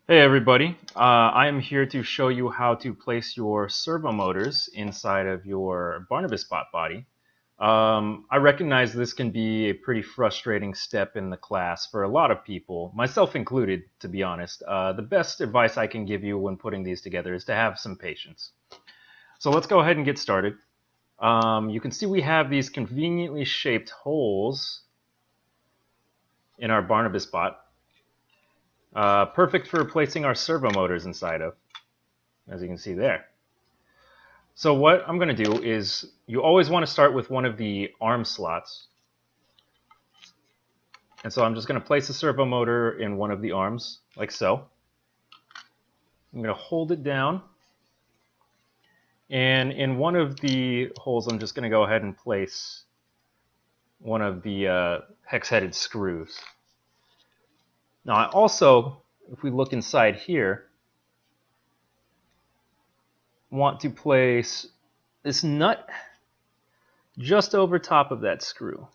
Hey everybody, I am here to show you how to place your servo motors inside of your Barnabas-Bot body. I recognize this can be a pretty frustrating step in the class for a lot of people, myself included, to be honest. The best advice I can give you when putting these together is to have some patience. So let's go ahead and get started. You can see we have these conveniently shaped holes in our Barnabas-Bot. Perfect for placing our servo motors inside of, as you can see there. So what I'm going to do is, you always want to start with one of the arm slots. And so I'm just going to place the servo motor in one of the arms, like so. I'm going to hold it down. And in one of the holes, I'm just going to go ahead and place one of the hex-headed screws. Now I also, if we look inside here, want to place this nut just over top of that screw.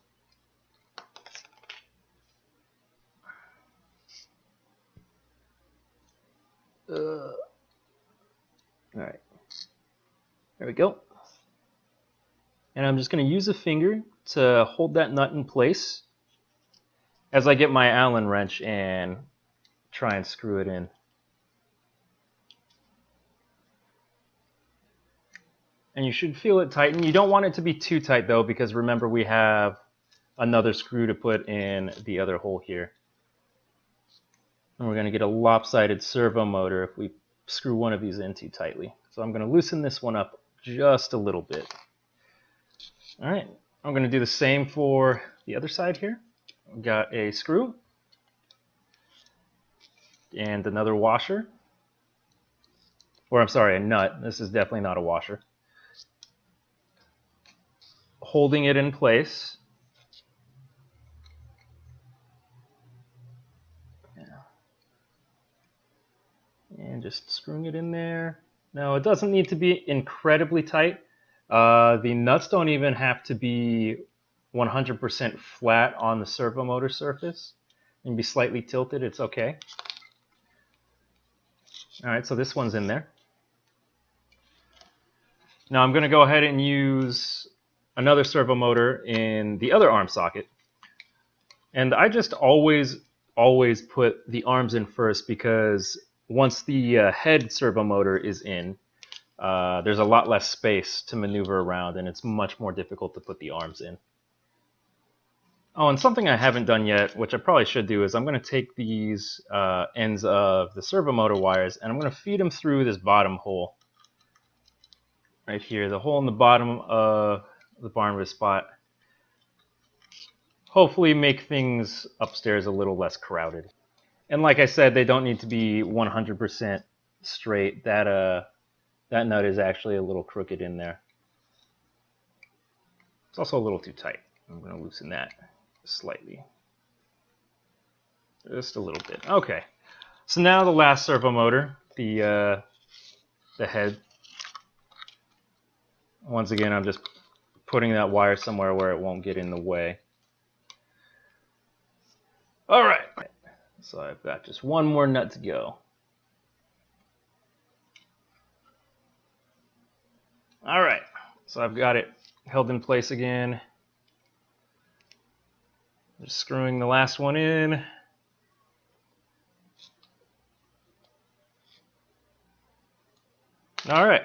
All right, there we go. And I'm just going to use a finger to hold that nut in place as I get my Allen wrench and try and screw it in. And you should feel it tighten. You don't want it to be too tight though, because remember we have another screw to put in the other hole here. And we're going to get a lopsided servo motor if we screw one of these in too tightly. So I'm going to loosen this one up just a little bit. All right, I'm going to do the same for the other side here. We've got a screw and another washer. Or I'm sorry, a nut. This is definitely not a washer. Holding it in place. And just screwing it in there. Now it doesn't need to be incredibly tight. The nuts don't even have to be 100% flat on the servo motor surface. And be slightly tilted, it's okay. All right, so this one's in there. Now I'm going to go ahead and use another servo motor in the other arm socket. And I just always put the arms in first, because once the head servo motor is in, there's a lot less space to maneuver around, and it's much more difficult to put the arms in. Oh, and something I haven't done yet, which I probably should do, is I'm going to take these ends of the servo motor wires and I'm going to feed them through this bottom hole. Right here, the hole in the bottom of the Barnabas-Bot. Hopefully make things upstairs a little less crowded. And like I said, they don't need to be 100% straight. That nut is actually a little crooked in there. It's also a little too tight. I'm going to loosen that slightly. Just a little bit. Okay. So now the last servo motor, the head. Once again, I'm just putting that wire somewhere where it won't get in the way. All right. So I've got just one more nut to go. All right. So I've got it held in place again. Just screwing the last one in. All right.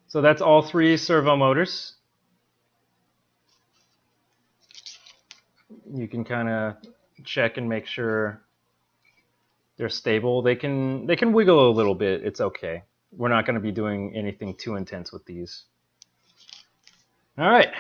So that's all three servo motors. You can kind of check and make sure they're stable. They can wiggle a little bit. It's okay. We're not going to be doing anything too intense with these. All right.